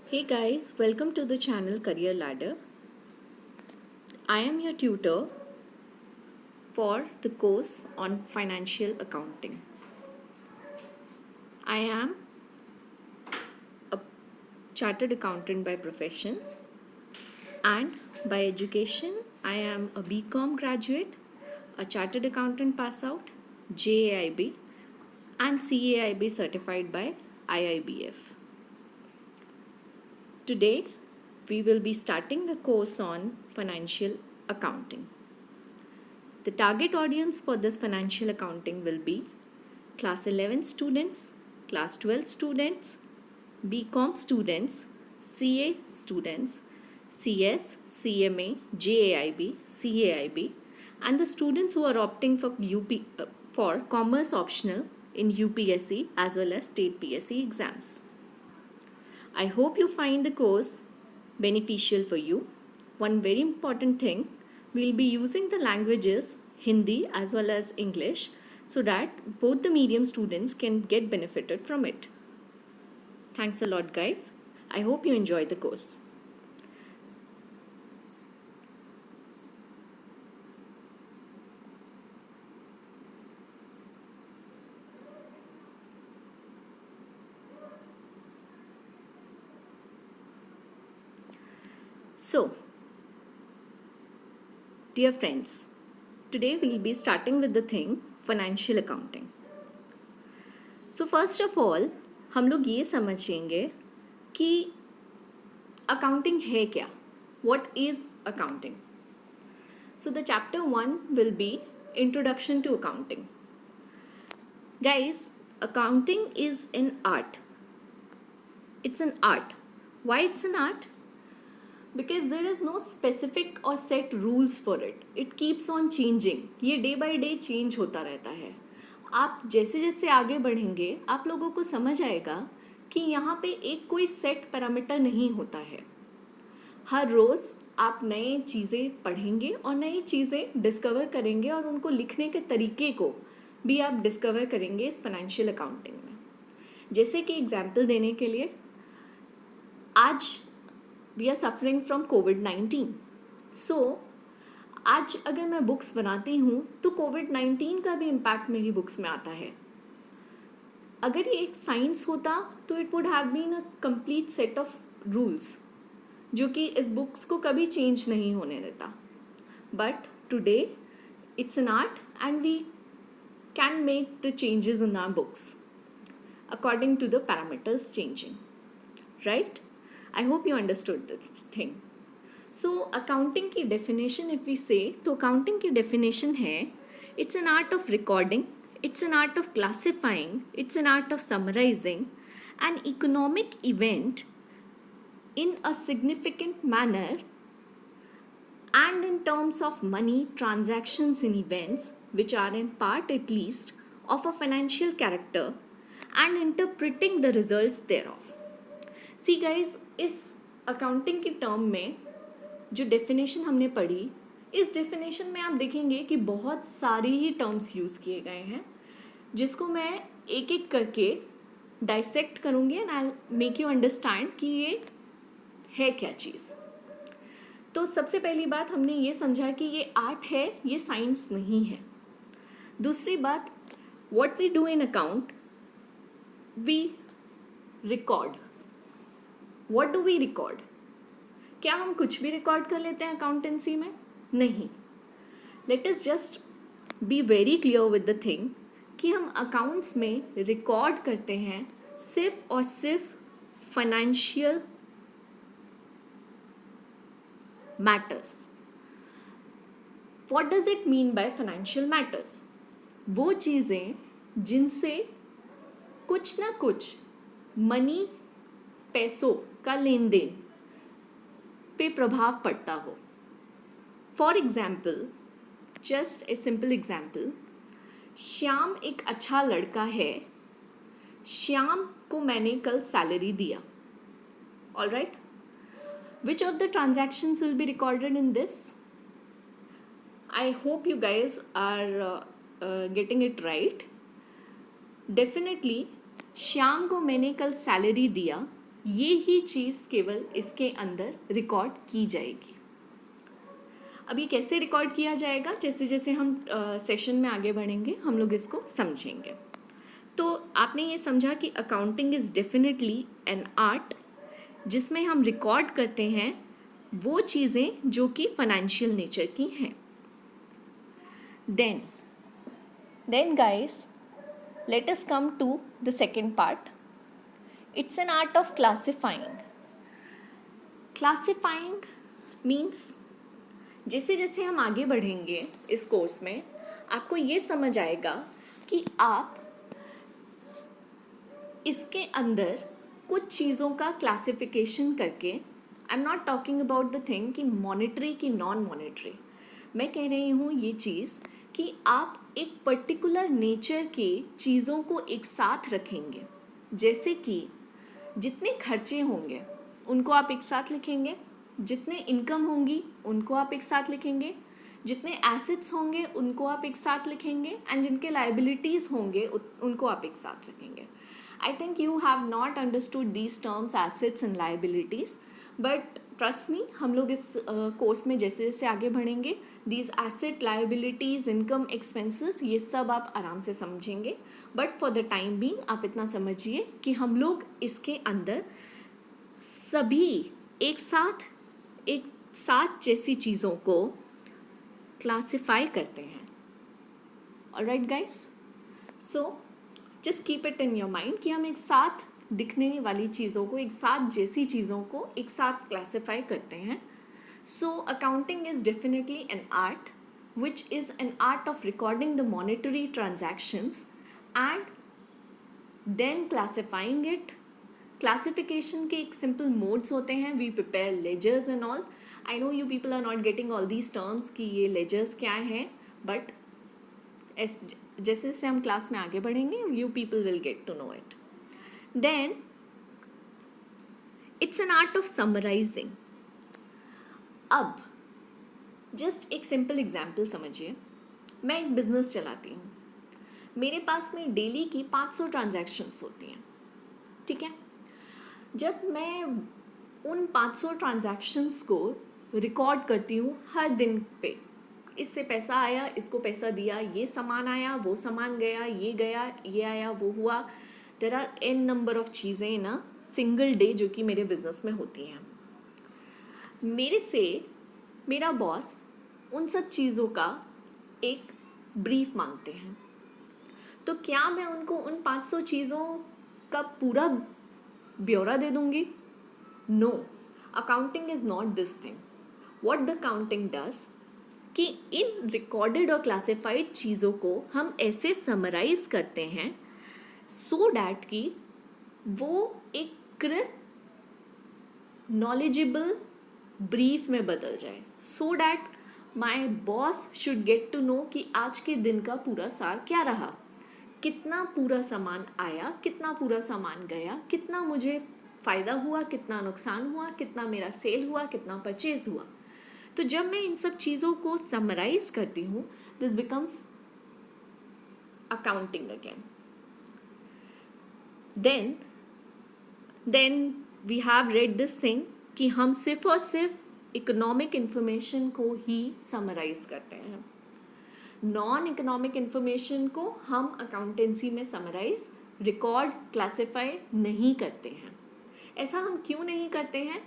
Hey guys, welcome to the channel Career Ladder. I am your tutor for the course on financial accounting. I am a chartered accountant by profession and by education I am a BCom graduate, a chartered accountant pass out, JAIB and CAIB certified by IIBF. Today we will be starting a course on financial accounting. The target audience for this financial accounting will be class 11 students, class 12 students, BCom students, CA students, CS, CMA, JAIB, CAIB, and the students who are opting for commerce optional in UPSC as well as state PSC exams. I hope you find the course beneficial for you. One very important thing, we'll be using the languages Hindi as well as English so that both the medium students can get benefited from it. Thanks a lot, guys. I hope you enjoy the course. So, dear friends, today we'll be starting with the thing financial accounting. So first of all, हम लोग ये समझेंगे कि accounting है क्या? What is accounting? So the chapter 1 will be Introduction to Accounting. Guys, accounting is an art. It's an art. Why it's an art? Because there is no specific or set rules for it. It keeps on changing. ये day by day change होता रहता है. आप जैसे जैसे आगे बढ़ेंगे आप लोगों को समझ आएगा कि यहाँ पे एक कोई सेट पैरामीटर नहीं होता है. हर रोज़ आप नए चीज़ें पढ़ेंगे और नई चीज़ें डिस्कवर करेंगे और उनको लिखने के तरीके को भी आप डिस्कवर करेंगे इस फाइनेंशियल अकाउंटिंग में. जैसे कि एग्जाम्पल देने के लिए, आज वी आर सफरिंग फ्रॉम कोविड-19. सो आज अगर मैं बुक्स बनाती हूँ तो कोविड-19 का भी इम्पैक्ट मेरी बुक्स में आता है. अगर ये एक साइंस होता तो it would have been a complete set of rules जो कि इस बुक्स को कभी चेंज नहीं होने देता. But today it's an art and we can make the changes in our books according to the parameters changing. Right? I hope you understood this thing. So accounting की definition if we say, तो accounting की definition है, it's an art of recording, it's an art of classifying, it's an art of summarizing an economic event in a significant manner and in terms of money, transactions and events which are in part at least of a financial character and interpreting the results thereof. See guys, इस accounting के term में जो definition हमने पढ़ी, इस definition में आप देखेंगे कि बहुत सारी ही टर्म्स यूज़ किए गए हैं जिसको मैं एक एक करके डाइसेक्ट करूँगी and I make you understand कि ये है क्या चीज़. तो सबसे पहली बात हमने ये समझा कि ये आर्ट है, ये साइंस नहीं है. दूसरी बात, what we do in account, we record. What do we record? क्या हम कुछ भी रिकॉर्ड कर लेते हैं अकाउंटेंसी में? नहीं. Let us just be very clear with the thing कि हम अकाउंट्स में रिकॉर्ड करते हैं सिर्फ और सिर्फ financial matters. What does it mean by financial matters? वो चीज़ें जिनसे कुछ ना कुछ मनी, पैसों का लेन देन पे प्रभाव पड़ता हो. For example, just a simple example, Shyam एक अच्छा लड़का है, श्याम को मैंने कल सैलरी दिया. All right, which of the transactions will be recorded in this? I hope you guys are getting it right. Definitely Shyam को मैंने कल सैलरी दिया ये ही चीज़ केवल इसके अंदर रिकॉर्ड की जाएगी। अब ये कैसे रिकॉर्ड किया जाएगा, जैसे जैसे हम सेशन में आगे बढ़ेंगे हम लोग इसको समझेंगे। तो आपने ये समझा कि accounting is definitely an art जिसमें हम रिकॉर्ड करते हैं वो चीज़ें जो कि फाइनेंशियल नेचर की हैं। Then guys, let us come to the second part. It's an art of classifying. Classifying means जैसे जैसे हम आगे बढ़ेंगे इस कोर्स में आपको ये समझ आएगा कि आप इसके अंदर कुछ चीज़ों का क्लासिफिकेशन करके, I am not talking about the thing कि मॉनेटरी की नॉन मॉनेटरी, मैं कह रही हूँ ये चीज़ कि आप एक पर्टिकुलर नेचर के चीज़ों को एक साथ रखेंगे। जैसे कि जितने खर्चे होंगे उनको आप एक साथ लिखेंगे, जितने इनकम होंगी उनको आप एक साथ लिखेंगे, जितने एसेट्स होंगे उनको आप एक साथ लिखेंगे, एंड जिनके लाइबिलिटीज़ होंगे उनको आप एक साथ रखेंगे। I think you have not understood these terms assets and liabilities, but trust me, हम लोग इस कोर्स में जैसे जैसे आगे बढ़ेंगे these asset, liabilities, income, expenses, ये सब आप आराम से समझेंगे। But for the time being आप इतना समझिए कि हम लोग इसके अंदर सभी एक साथ जैसी चीज़ों को क्लासिफाई करते हैं। Alright guys, so just keep it in your mind कि हम एक साथ दिखने वाली चीज़ों को, एक साथ जैसी चीज़ों को एक साथ क्लासिफाई करते हैं। So accounting is definitely an art which is an art of recording the monetary transactions and then classifying it. Classification के एक simple modes होते हैं, we prepare ledgers and all. I know you people are not getting all these terms कि ये ledgers क्या हैं, but जैसे जैसे हम क्लास में आगे बढ़ेंगे you people will get to know it. Then it's an art of summarizing. अब जस्ट एक सिंपल एग्जाम्पल समझिए, मैं एक बिज़नेस चलाती हूँ, मेरे पास में डेली की 500 ट्रांजैक्शंस होती हैं, ठीक है। जब मैं उन 500 ट्रांजैक्शंस को रिकॉर्ड करती हूँ हर दिन पे, इससे पैसा आया, इसको पैसा दिया, ये सामान आया, वो सामान गया, ये आया, वो हुआ, there are an number of चीज़ें ना सिंगल डे जो कि मेरे बिज़नेस में होती हैं। मेरे से मेरा बॉस उन सब चीज़ों का एक ब्रीफ मांगते हैं, तो क्या मैं उनको उन 500 चीज़ों का पूरा ब्यौरा दे दूँगी? No, accounting is not this thing. What the accounting does कि इन रिकॉर्डेड और क्लासिफाइड चीज़ों को हम ऐसे समराइज करते हैं सो डैट कि वो एक क्रिस्प नॉलेजेबल ब्रीफ में बदल जाए, so that my boss should get to know कि आज के दिन का पूरा सार क्या रहा, कितना पूरा सामान आया, कितना पूरा सामान गया, कितना मुझे फ़ायदा हुआ, कितना नुकसान हुआ, कितना मेरा सेल हुआ, कितना परचेज हुआ। तो जब मैं इन सब चीज़ों को समराइज करती हूँ, this becomes accounting again. Then we have read this thing कि हम सिर्फ और सिर्फ इकोनॉमिक इन्फॉर्मेशन को ही समराइज करते हैं, नॉन इकोनॉमिक इन्फॉर्मेशन को हम अकाउंटेंसी में समराइज, रिकॉर्ड, क्लासिफाई नहीं करते हैं। ऐसा हम क्यों नहीं करते हैं?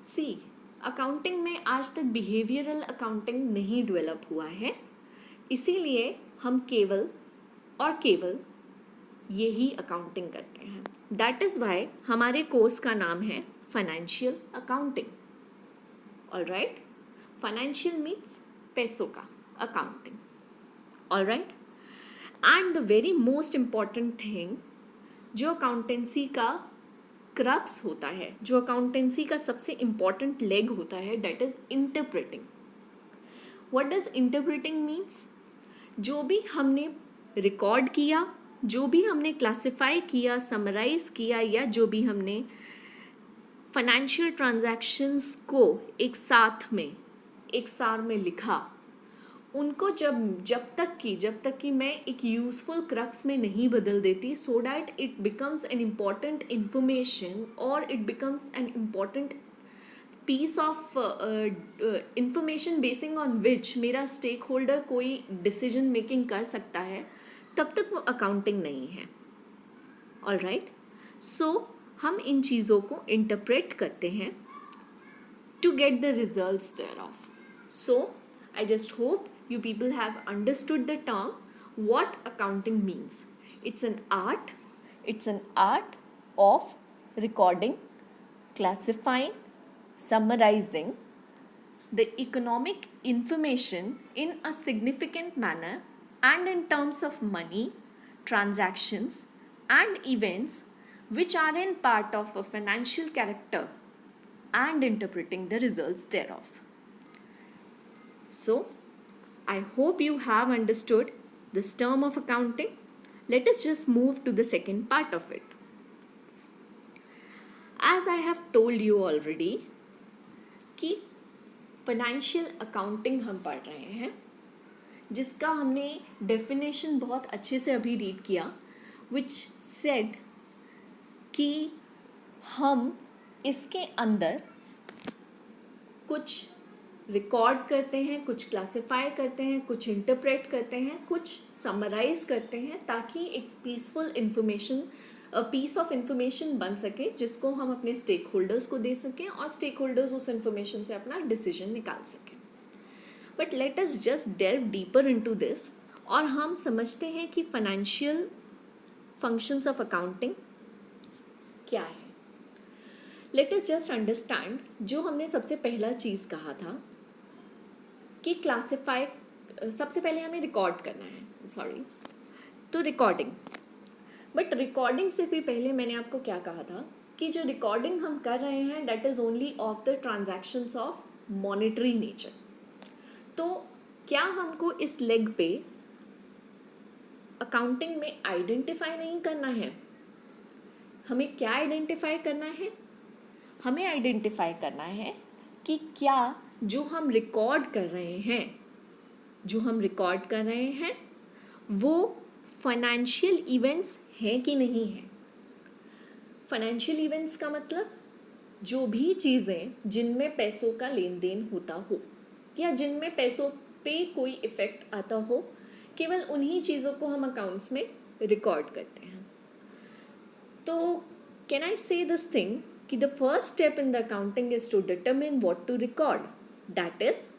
सी, अकाउंटिंग में आज तक बिहेवियरल अकाउंटिंग नहीं डेवलप हुआ है, इसीलिए हम केवल और केवल यही अकाउंटिंग करते हैं। दैट इज़ वाई हमारे कोर्स का नाम है financial accounting. Alright, financial means पैसों का accounting. Alright, and the very most important thing जो अकाउंटेंसी का क्रक्स होता है, जो अकाउंटेंसी का सबसे इम्पॉर्टेंट लेग होता है, that is interpreting. What does interpreting means? जो भी हमने रिकॉर्ड किया, जो भी हमने क्लासिफाई किया, समराइज किया, या जो भी हमने फाइनेंशियल ट्रांजैक्शंस को एक साथ में, एक सार में लिखा, उनको जब तक कि मैं एक यूजफुल क्रक्स में नहीं बदल देती, so that it becomes an important information और it becomes an important piece of information basing on which मेरा स्टेक होल्डर कोई डिसीजन मेकिंग कर सकता है, तब तक वो अकाउंटिंग नहीं है. ऑल राइट, सो हम इन चीज़ों को इंटरप्रेट करते हैं to get the results thereof. So, I just hope you people have understood the term what accounting means. It's an art. It's an art of recording, classifying, summarizing the economic information in a significant manner and in terms of money, transactions, and events which are in part of a financial character and interpreting the results thereof. So, I hope you have understood this term of accounting. Let us just move to the second part of it. As I have told you already कि financial accounting हम पढ़ रहे हैं, जिसका हमने definition बहुत अच्छे से अभी रीड किया, विच सेड कि हम इसके अंदर कुछ रिकॉर्ड करते हैं, कुछ क्लासिफाई करते हैं, कुछ इंटरप्रेट करते हैं, कुछ समराइज करते हैं, ताकि एक पीस ऑफ इंफॉर्मेशन बन सके जिसको हम अपने स्टेक होल्डर्स को दे सकें और स्टेक होल्डर्स उस इंफॉर्मेशन से अपना डिसीजन निकाल सकें. But let us just delve deeper into this और हम समझते हैं कि फाइनेंशियल फंक्शंस ऑफ अकाउंटिंग क्या है. लेट अस जस्ट अंडरस्टैंड जो हमने सबसे पहला चीज़ कहा था कि क्लासिफाई, सबसे पहले हमें रिकॉर्ड करना है, सॉरी, तो रिकॉर्डिंग. बट रिकॉर्डिंग से भी पहले मैंने आपको क्या कहा था कि जो रिकॉर्डिंग हम कर रहे हैं that is only of the transactions of monetary nature. तो क्या हमको इस लेग पे अकाउंटिंग में आइडेंटिफाई नहीं करना है? हमें क्या आइडेंटिफाई करना है? हमें आइडेंटिफाई करना है कि क्या जो हम रिकॉर्ड कर रहे हैं वो फाइनेंशियल इवेंट्स हैं कि नहीं है. फाइनेंशियल इवेंट्स का मतलब जो भी चीज़ें जिनमें पैसों का लेन देन होता हो या जिनमें पैसों पे कोई इफ़ेक्ट आता हो, केवल उन्हीं चीज़ों को हम अकाउंट्स में रिकॉर्ड करते हैं. तो can I say this thing कि the first step in the accounting is to determine what to record, that is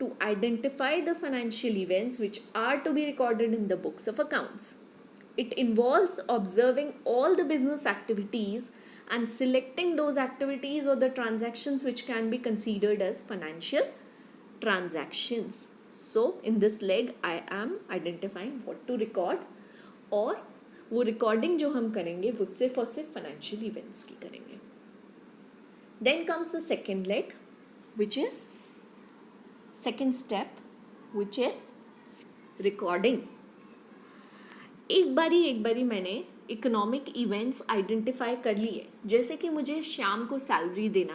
to identify the financial events which are to be recorded in the books of accounts. It involves observing all the business activities and selecting those activities or the transactions which can be considered as financial transactions. So in this leg I am identifying what to record, और वो recording जो हम करेंगे वो सिर्फ और सिर्फ financial events की करेंगे. Then comes the second leg which is second step which is recording. एक बारी मैंने इकोनॉमिक इवेंट्स आइडेंटिफाई कर लिए, जैसे कि मुझे शाम को सैलरी देना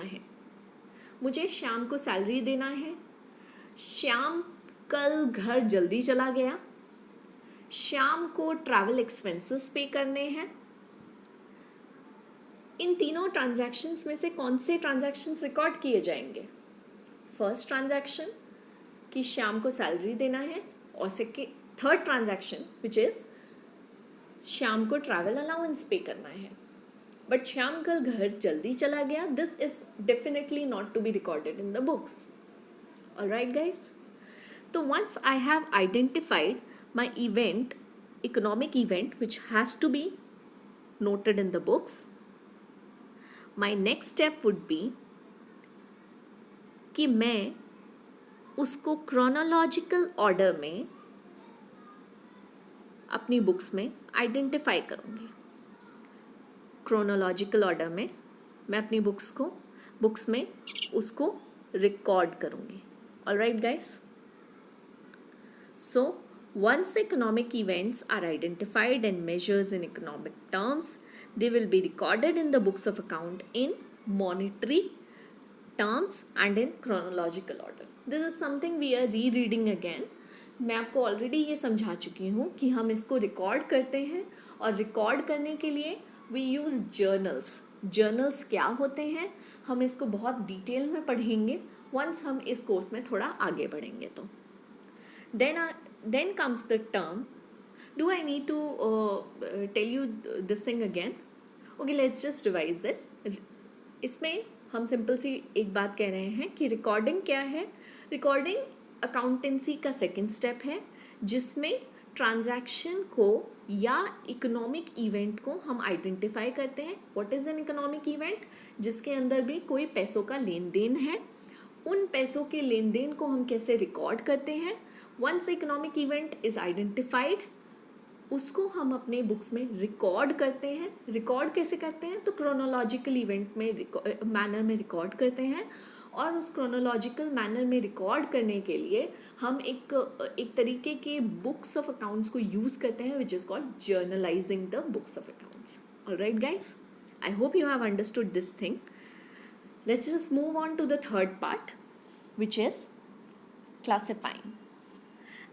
है, शाम कल घर जल्दी चला गया, शाम को ट्रैवल एक्सपेंसेस पे करने हैं. इन तीनों ट्रांजैक्शंस में से कौन से ट्रांजैक्शंस रिकॉर्ड किए जाएंगे? फर्स्ट ट्रांजैक्शन कि शाम को सैलरी देना है, और थर्ड ट्रांजैक्शन विच इज़ शाम को ट्रैवल अलाउंस पे करना है. बट शाम कल घर जल्दी चला गया, this is definitely not to be recorded in the books. Alright guys, तो once I have identified my event, economic event which has to be noted in the books, my next step would be कि मैं उसको chronological order में अपनी books में identify करूँगी. Chronological order में मैं अपनी बुक्स में उसको रिकॉर्ड करूँगी. Alright guys, so once economic events are identified and measures in economic terms, they will be recorded in the books of account in monetary terms and in chronological order. This is something we are rereading again मैं आपको already ये समझा चुकी हूँ कि हम इसको record करते हैं, और रिकॉर्ड करने के लिए वी यूज़ जर्नल्स। जर्नल्स क्या होते हैं हम इसको बहुत डिटेल में पढ़ेंगे वंस हम इस कोर्स में थोड़ा आगे बढ़ेंगे। तो then comes the term, do I need to tell you this thing again? Okay, let's just revise this. इसमें हम सिंपल सी एक बात कह रहे हैं कि रिकॉर्डिंग क्या है। रिकॉर्डिंग अकाउंटेंसी का सेकंड स्टेप है, जिसमें ट्रांजैक्शन को या इकोनॉमिक इवेंट को हम आइडेंटिफाई करते हैं। What is an economic event? जिसके अंदर भी कोई पैसों का लेन देन है। उन पैसों के लेन देन को हम कैसे रिकॉर्ड करते हैं? Once economic event is identified, उसको हम अपने बुक्स में रिकॉर्ड करते हैं। रिकॉर्ड कैसे करते हैं? तो क्रोनोलॉजिकल इवेंट में मैनर में रिकॉर्ड करते हैं, और उस क्रोनोलॉजिकल मैनर में रिकॉर्ड करने के लिए हम एक तरीके के बुक्स ऑफ अकाउंट्स को यूज़ करते हैं, which is called journalising the books of accounts. Alright guys, I hope you have understood this thing. Let's just move on to the third part, which is classifying.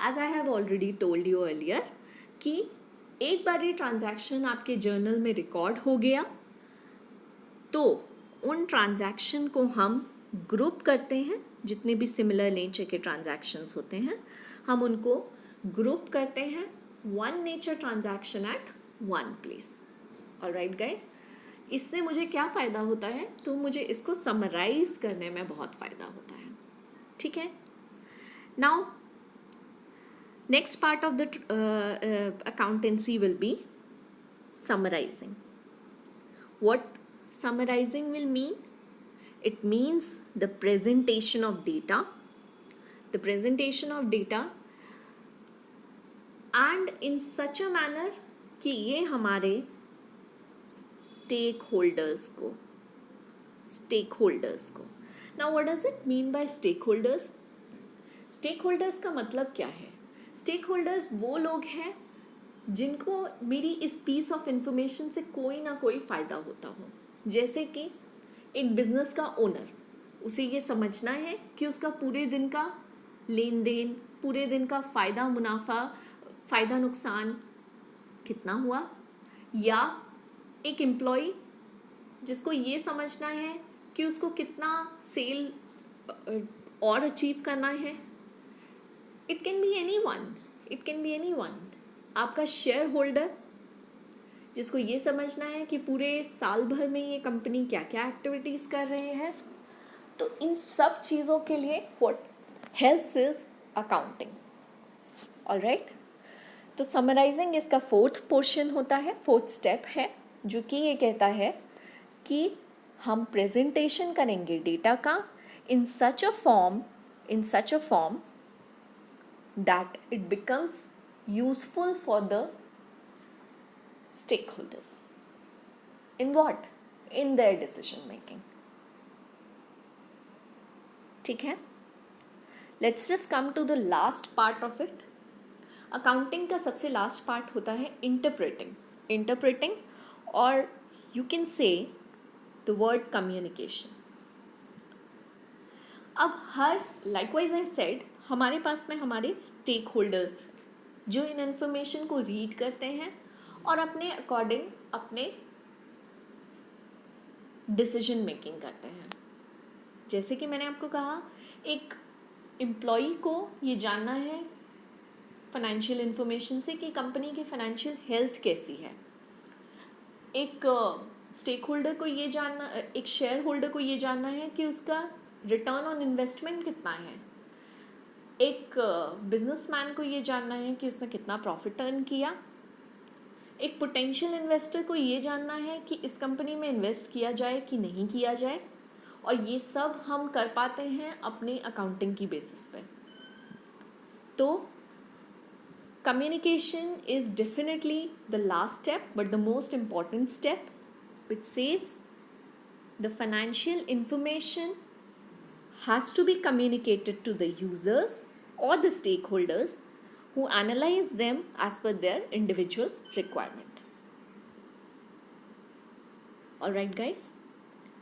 As I have already told you earlier कि एक बार ये transaction आपके journal में record हो गया तो उन transaction को हम ग्रुप करते हैं। जितने भी सिमिलर नेचर के ट्रांजैक्शंस होते हैं हम उनको ग्रुप करते हैं, one nature transaction at one place. Alright guys, इससे मुझे क्या फ़ायदा होता है? तो मुझे इसको समराइज करने में बहुत फ़ायदा होता है। ठीक है, now next part of the accountancy will be summarizing. What summarizing will mean? It means the presentation of data, and in such a manner कि ये हमारे stakeholders को now what does it mean by stakeholders? Stakeholders का मतलब क्या है? Stake holders वो लोग हैं जिनको मेरी इस पीस ऑफ इंफॉर्मेशन से कोई ना कोई फ़ायदा होता हो। जैसे कि एक बिजनेस का ओनर, उसे ये समझना है कि उसका पूरे दिन का लेन देन, पूरे दिन का फ़ायदा मुनाफा, फ़ायदा नुकसान कितना हुआ। या एक एम्प्लॉय जिसको ये समझना है कि उसको कितना सेल और अचीव करना है। It can be any one. आपका शेयर होल्डर जिसको ये समझना है कि पूरे साल भर में ये कंपनी क्या क्या एक्टिविटीज़ कर रहे हैं। तो इन सब चीज़ों के लिए what helps is accounting. Alright, तो समराइजिंग इसका फोर्थ पोर्शन होता है, फोर्थ स्टेप है, जो कि ये कहता है कि हम प्रेजेंटेशन करेंगे डेटा का in such a form that it becomes useful for the stakeholders. In what? In their decision making. ठीक है, let's just come to the last part of it. Accounting का सबसे लास्ट पार्ट होता है interpreting, और you can say the word communication. अब हर likewise I said, हमारे पास में हमारे स्टेक होल्डर्स जो इन इन्फॉर्मेशन को रीड करते हैं और अपने अकॉर्डिंग अपने डिसीजन मेकिंग करते हैं। जैसे कि मैंने आपको कहा, एक एम्प्लॉई को ये जानना है फाइनेंशियल इन्फॉर्मेशन से कि कंपनी की फाइनेंशियल हेल्थ कैसी है। एक स्टेक होल्डर को ये जानना, एक शेयर होल्डर को ये जानना है कि उसका रिटर्न ऑन इन्वेस्टमेंट कितना है। एक बिजनेसमैन को ये जानना है कि उसने कितना प्रॉफिट अर्न किया। एक पोटेंशियल इन्वेस्टर को ये जानना है कि इस कंपनी में इन्वेस्ट किया जाए कि नहीं किया जाए। और ये सब हम कर पाते हैं अपनी अकाउंटिंग की बेसिस पे। तो communication is definitely the last step, but the most important step, which says the financial information has to be communicated to the users or the stakeholders who analyze them as per their individual requirement. Alright guys,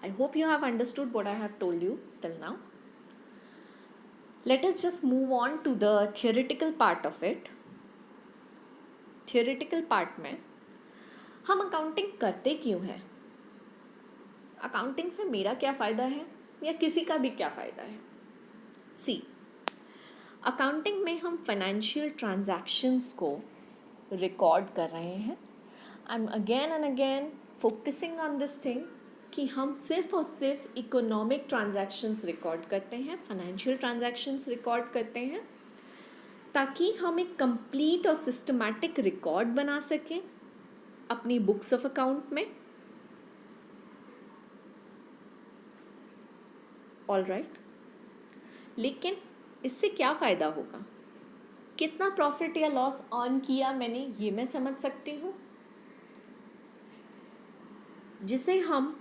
I hope you have understood what I have told you till now. Let us just move on to the theoretical part of it. Theoretical part में हम accounting करते क्यों हैं, accounting से मेरा क्या फ़ायदा है या किसी का भी क्या फ़ायदा है. सी, अकाउंटिंग में हम फाइनेंशियल ट्रांजैक्शंस को रिकॉर्ड कर रहे हैं. I am again and again focusing on this thing कि हम सिर्फ और सिर्फ इकोनॉमिक ट्रांजैक्शंस रिकॉर्ड करते हैं, फाइनेंशियल ट्रांजैक्शंस रिकॉर्ड करते हैं, ताकि हम एक कंप्लीट और सिस्टमैटिक रिकॉर्ड बना सकें अपनी बुक्स ऑफ अकाउंट में. ऑल राइट, लेकिन इससे क्या फ़ायदा होगा, कितना प्रॉफिट या लॉस अर्न किया मैंने, ये मैं समझ सकती हूँ, जिसे हम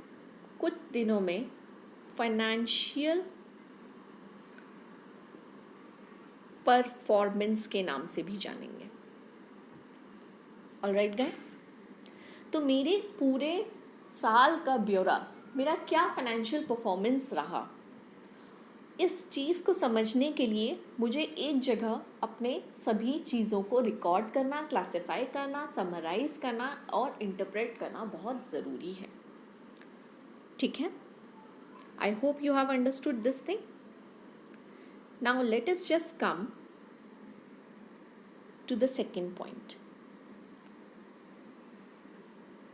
कुछ दिनों में फाइनेंशियल परफॉर्मेंस के नाम से भी जानेंगे. ऑलराइट गाइस, तो मेरे पूरे साल का ब्यौरा, मेरा क्या फाइनेंशियल परफॉर्मेंस रहा, इस चीज़ को समझने के लिए मुझे एक जगह अपने सभी चीज़ों को रिकॉर्ड करना, क्लासिफाई करना, समराइज करना और इंटरप्रेट करना बहुत ज़रूरी है. ठीक है, I hope you have understood this thing. Now let us just come to the second point.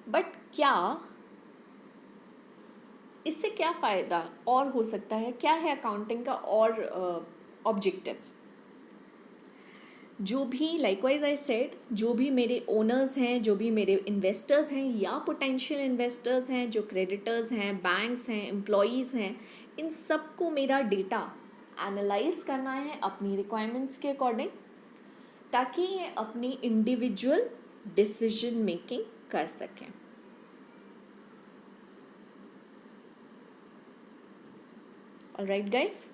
But क्या इससे क्या फ़ायदा और हो सकता है, क्या है अकाउंटिंग का और ऑब्जेक्टिव. जो भी लाइकवाइज आई सेड, जो भी मेरे ओनर्स हैं, जो भी मेरे इन्वेस्टर्स हैं या पोटेंशियल इन्वेस्टर्स हैं, जो क्रेडिटर्स हैं, बैंक्स हैं, एम्प्लॉयज़ हैं, इन सबको मेरा डेटा एनालाइज करना है अपनी रिक्वायरमेंट्स के अकॉर्डिंग, ताकि ये अपनी इंडिविजुअल डिसीजन मेकिंग कर सकें. Alright guys,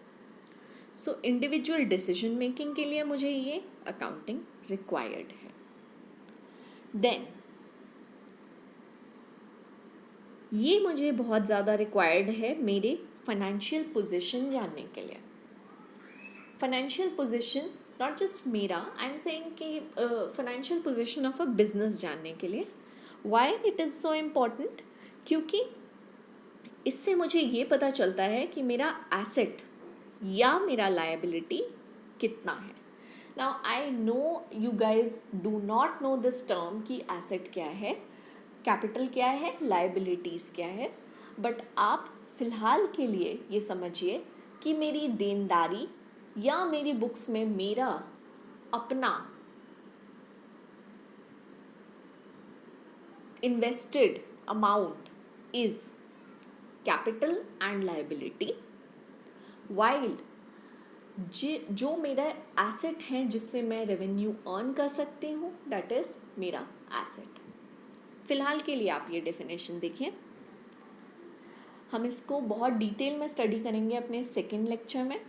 so individual decision making के लिए मुझे ये अकाउंटिंग रिक्वायर्ड है. देन ये मुझे बहुत ज़्यादा रिक्वायर्ड है मेरे फाइनेंशियल पोजीशन जानने के लिए. फाइनेंशियल पोजीशन नॉट जस्ट मेरा, आई एम सेइंग कि financial position of a business जानने के लिए. Why it is so important, क्योंकि इससे मुझे ये पता चलता है कि मेरा एसेट या मेरा लायबिलिटी कितना है. Now I know you guys do not know this term कि एसेट क्या है, कैपिटल क्या है, लायबिलिटीज़ क्या है, बट आप फिलहाल के लिए ये समझिए कि मेरी देनदारी या मेरी बुक्स में मेरा अपना invested amount is capital and liability, while जो मेरा एसेट है जिससे मैं रेवेन्यू अर्न कर सकती हूँ, दैट इज़ मेरा एसेट. फ़िलहाल के लिए आप ये डेफिनेशन देखिए, हम इसको बहुत डिटेल में स्टडी करेंगे अपने सेकेंड लेक्चर में.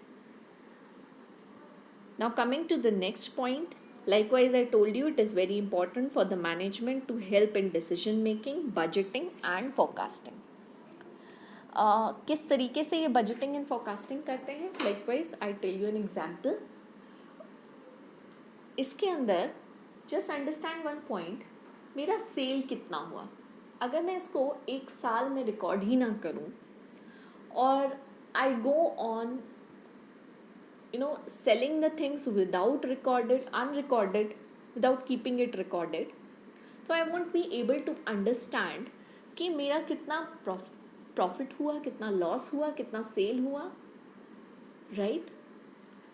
Now coming to the next point, likewise I told you it is very important for the management to help in decision making, budgeting and forecasting. किस तरीके से ये बजटिंग एंड फोरकास्टिंग करते हैं, likewise I tell you an example. इसके अंदर just understand one point, मेरा sale कितना हुआ. अगर मैं इसको एक साल में रिकॉर्ड ही ना करूं और I go on selling the things without unrecorded, without keeping it recorded, so I won't be able to understand कि मेरा कितना प्रॉफिट हुआ, कितना लॉस हुआ, कितना सेल हुआ. राइट,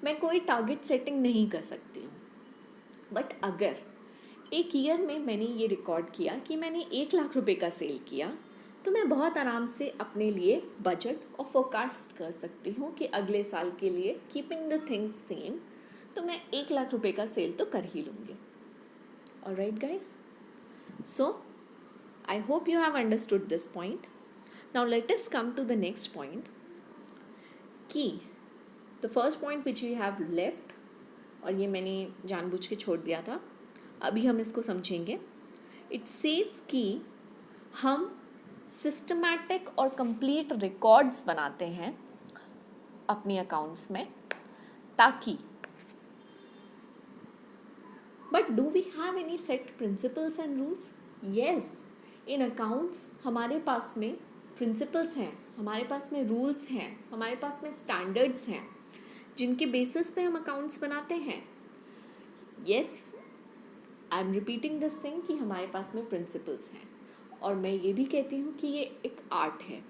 मैं कोई टारगेट सेटिंग नहीं कर सकती हूँ. बट अगर एक ईयर में मैंने ये रिकॉर्ड किया कि मैंने 1 लाख रुपए का सेल किया, तो मैं बहुत आराम से अपने लिए बजट और फोरकास्ट कर सकती हूँ कि अगले साल के लिए कीपिंग द थिंग्स सेम, तो मैं 1 लाख रुपए का सेल तो कर ही लूँगी. Alright guys, so I hope you have understood this point. Now let us come to the next point, कि the first point which you have left, और ये मैंने जानबूझ के छोड़ दिया था, अभी हम इसको समझेंगे. इट सेज कि हम सिस्टमैटिक और कंप्लीट रिकॉर्ड्स बनाते हैं अपनी अकाउंट्स में, ताकि, but do we have any set principles and rules? Yes, in accounts हमारे पास में प्रिंसिपल्स हैं, हमारे पास में रूल्स हैं, हमारे पास में स्टैंडर्ड्स हैं जिनके बेसिस पे हम अकाउंट्स बनाते हैं. Yes, I am repeating this thing कि हमारे पास में प्रिंसिपल्स हैं, और मैं ये भी कहती हूँ कि ये एक आर्ट है.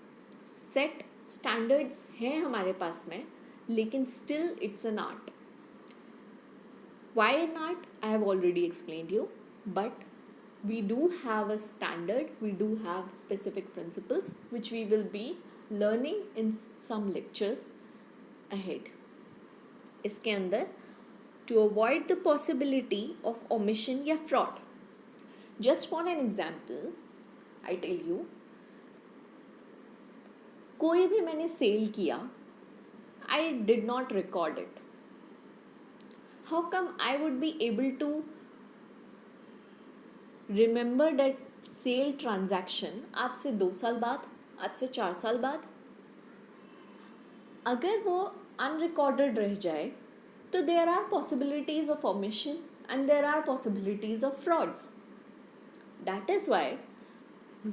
सेट स्टैंडर्ड्स हैं हमारे पास में, लेकिन still it's an art. Why an art? I have already explained you, but we do have a standard, we do have specific principles which we will be learning in some lectures ahead. इसके अंदर to avoid the possibility of omission या fraud. Just for an example, I tell you, कोई भी मैंने cell किया, I did not record it. How come I would be able to remember that sale transaction आज से 2 साल बाद, आज से 4 साल बाद? अगर वो unrecorded रह जाए तो there are possibilities of omission and there are possibilities of frauds. That is why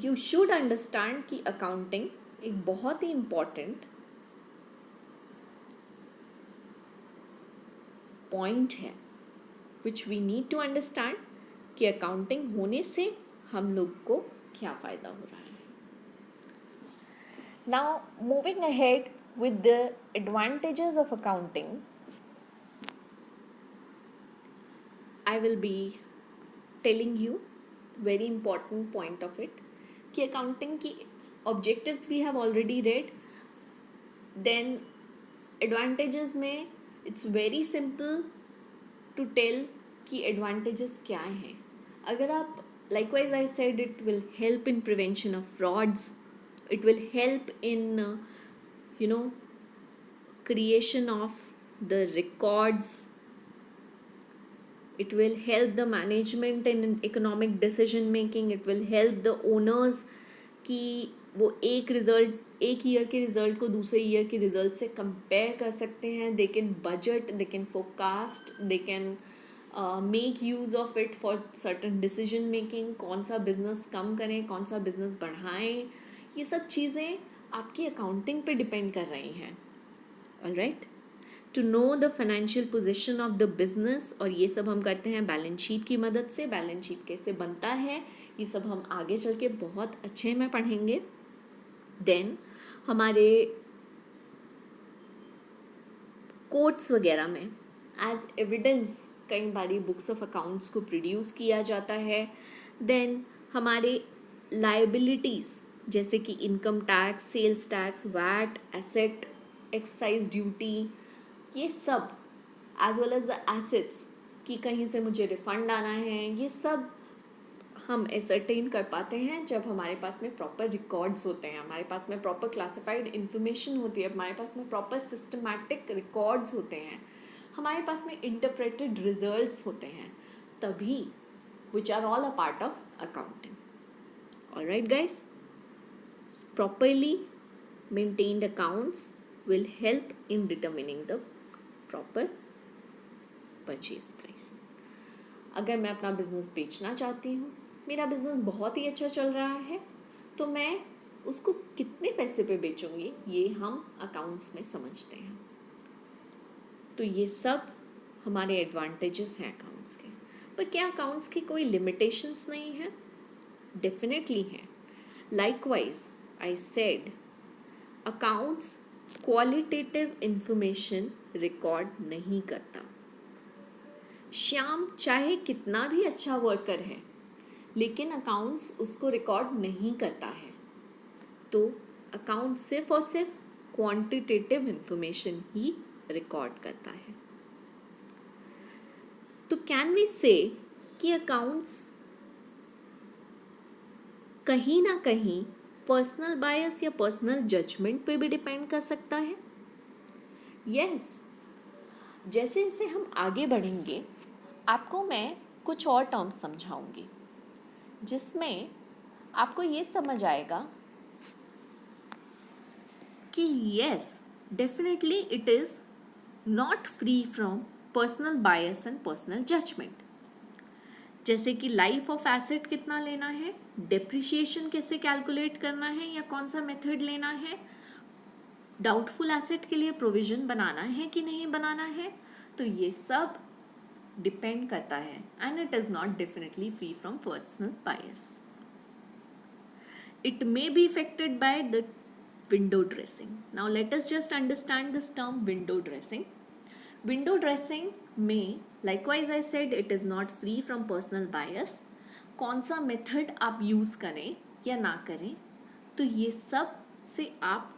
you should understand कि accounting एक बहुत ही important पॉइंट है which we need to understand कि अकाउंटिंग होने से हम लोग को क्या फ़ायदा हो रहा है. Now moving ahead with the advantages of accounting, I will be telling you very important point of it कि अकाउंटिंग की objectives we have already read. Then advantages में it's very simple to tell कि advantages क्या हैं. अगर आप likewise I said it will help in prevention of frauds, it will help in creation of the records, it will help the management in economic decision making, it will help the owners कि वो एक year के result को दूसरे year के result से compare कर सकते हैं. They can budget, they can forecast, they can make use of it for certain decision making. कौन सा बिजनेस कम करें, कौन सा बिजनेस बढ़ाएं, ये सब चीज़ें आपकी अकाउंटिंग पे डिपेंड कर रही हैं. Alright, to know the financial position of the business, और ये सब हम करते हैं बैलेंस शीट की मदद से. बैलेंस शीट कैसे बनता है ये सब हम आगे चल के बहुत अच्छे में पढ़ेंगे. देन हमारे कोर्ट्स वगैरह में एज एविडेंस कई बारी बुक्स ऑफ अकाउंट्स को प्रोड्यूस किया जाता है. देन हमारे लाइबिलिटीज़ जैसे कि income tax, sales tax, VAT, asset, excise duty, ये सब as well as the assets कि कहीं से मुझे रिफंड आना है, ये सब हम एसरटेन कर पाते हैं जब हमारे पास में प्रॉपर रिकॉर्ड्स होते हैं, हमारे पास में प्रॉपर क्लासिफाइड इन्फॉर्मेशन होती है, हमारे पास में प्रॉपर सिस्टमैटिक रिकॉर्ड्स होते हैं, हमारे पास में इंटरप्रेटेड रिजल्ट्स होते हैं, तभी which are all a part of accounting. Alright guys, properly maintained accounts will help in determining the proper purchase price. अगर मैं अपना बिजनेस बेचना चाहती हूँ, मेरा बिजनेस बहुत ही अच्छा चल रहा है, तो मैं उसको कितने पैसे पे बेचूंगी ये हम अकाउंट्स में समझते हैं. तो ये सब हमारे एडवांटेजेस हैं अकाउंट्स के. पर क्या अकाउंट्स की कोई लिमिटेशंस नहीं है? डेफिनेटली हैं. Likewise I said accounts qualitative information record नहीं करता. श्याम चाहे कितना भी अच्छा वर्कर है, लेकिन अकाउंट्स उसको रिकॉर्ड नहीं करता है. तो अकाउंट सिर्फ और सिर्फ क्वांटिटेटिव इंफॉर्मेशन ही रिकॉर्ड करता है. तो कैन वी से कि अकाउंट्स कहीं ना कहीं पर्सनल बायस या पर्सनल जजमेंट पे भी डिपेंड कर सकता है? यस. जैसे जैसे हम आगे बढ़ेंगे आपको मैं कुछ और टर्म्स समझाऊंगी जिसमें आपको ये समझ आएगा कि yes definitely it is not free from personal bias and personal judgement. जैसे कि लाइफ ऑफ एसेट कितना लेना है, डेप्रिसिएशन कैसे कैलकुलेट करना है या कौन सा मेथड लेना है, डाउटफुल एसेट के लिए प्रोविजन बनाना है कि नहीं बनाना है, तो ये सब डिपेंड करता है and it is not definitely free from personal bias. It may be affected by the window dressing. Now let us just understand this term window dressing. Window dressing में likewise I said it is not free from personal bias. कौन सा method आप use करें या ना करें, तो ये सब से आप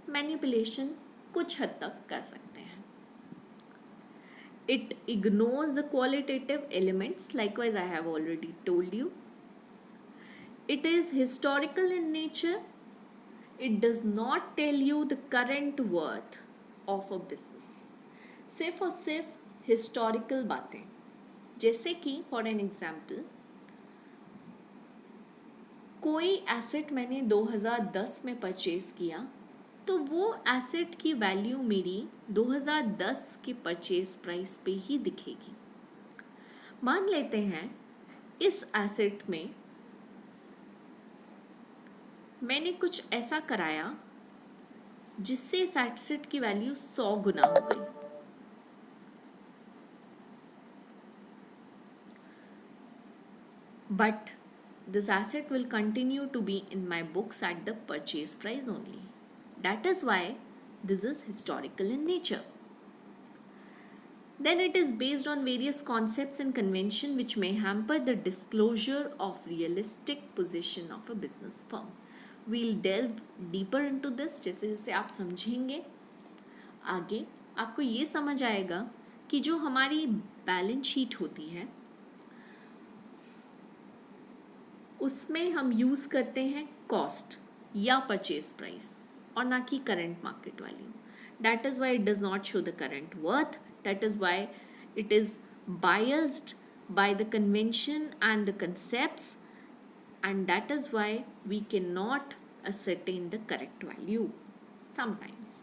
मैनिपुलेशन कुछ हद तक कर सकते हैं. It ignores the qualitative elements, likewise I have already told you. It is historical in nature. It does not tell you the current worth of a business. सिर्फ और सिर्फ historical बातें, जैसे कि for an example, कोई asset मैंने 2010 में purchase किया, तो वो एसेट की वैल्यू मेरी 2010 के परचेज प्राइस पे ही दिखेगी. मान लेते हैं इस एसेट में मैंने कुछ ऐसा कराया जिससे इस एसेट की वैल्यू 100 गुना हो गई. But this asset will continue to be in my books at the purchase price only. That is why this is historical in nature. Then it is based on various concepts and convention which may hamper the disclosure of realistic position of a business firm. We'll delve deeper into this. जैसे जैसे आप समझेंगे आगे, आपको ये समझ आएगा कि जो हमारी बैलेंस शीट होती है उसमें हम यूज़ करते हैं कॉस्ट या परचेज प्राइस और ना कि current market value. That is why it does not show the current worth. That is why it is biased by the convention and the concepts, and that is why we cannot ascertain the correct value sometimes.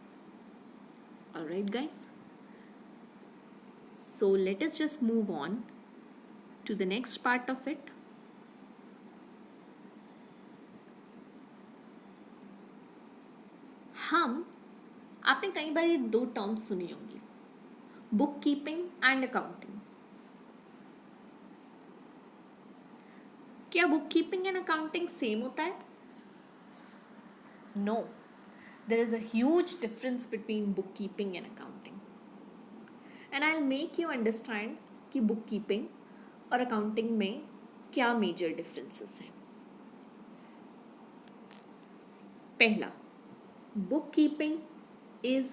Alright guys, so let us just move on to the next part of it. आपने कई बार ये दो terms सुनी होंगी, book keeping and accounting. क्या book keeping and accounting same होता है? No, there is a huge difference between book keeping and accounting, and I will make you understand कि बुक कीपिंग और अकाउंटिंग में क्या मेजर डिफरेंसेस हैं. पहला, bookkeeping is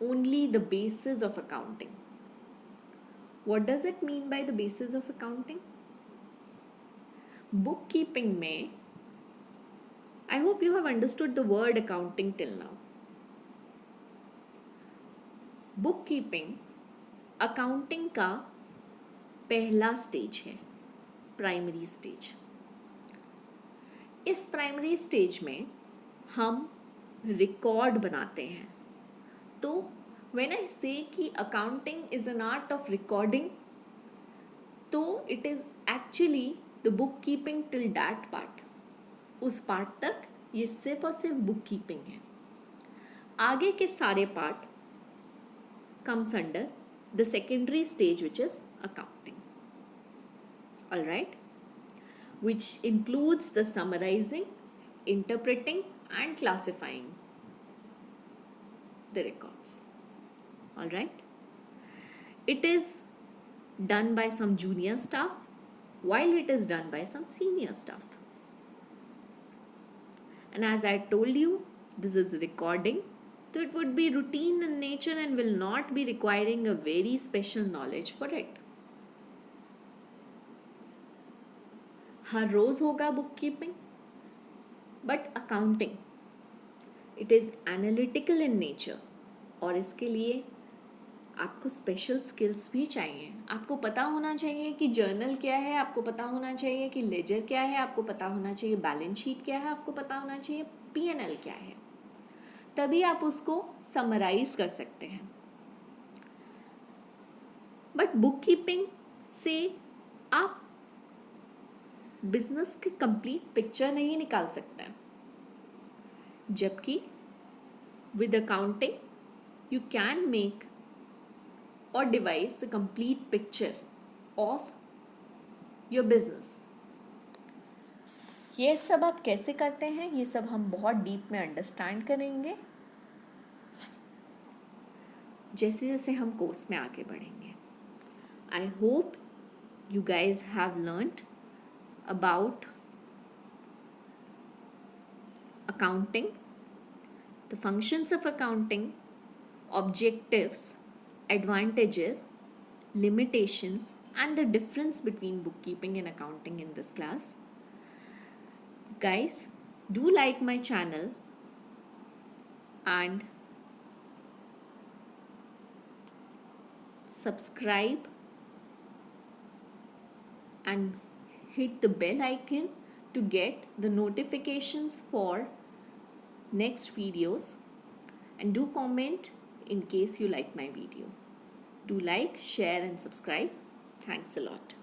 only the basis of accounting. What does it mean by the basis of accounting? Bookkeeping में, I hope you have understood the word accounting till now. Bookkeeping accounting का पहला stage है, primary stage. इस primary stage में हम record बनाते हैं. तो व्हेन आई से कि accounting is an art of recording, तो it is actually the book keeping till that part. उस पार्ट तक ये सिर्फ और सिर्फ बुक कीपिंग है. आगे के सारे part comes under the secondary stage which is accounting. Alright, which includes the summarising, interpreting and classifying the records. All right, it is done by some junior staff while it is done by some senior staff. And as I told you, this is recording, so it would be routine in nature and will not be requiring a very special knowledge for it. हर रोज होगा book keeping, but accounting it is analytical in nature, और इसके लिए आपको special skills भी चाहिए. आपको पता होना चाहिए कि जर्नल क्या है, आपको पता होना चाहिए कि लेजर क्या है, आपको पता होना चाहिए बैलेंस शीट क्या है, आपको पता होना चाहिए P&L क्या है. तभी आप उसको समराइज कर सकते हैं. बट बुक कीपिंग से आप बिजनेस की कंप्लीट पिक्चर नहीं निकाल सकते हैं, जबकि with accounting you can make or devise the complete picture of your business. ये सब आप कैसे करते हैं, ये सब हम बहुत डीप में अंडरस्टैंड करेंगे जैसे जैसे हम कोर्स में आगे बढ़ेंगे. I hope you guys have learned about accounting, the functions of accounting, objectives, advantages, limitations, and the difference between bookkeeping and accounting in this class. Guys, do like my channel and subscribe and hit the bell icon to get the notifications for next videos, and do comment in case you like my video. Do like, share and subscribe. Thanks a lot.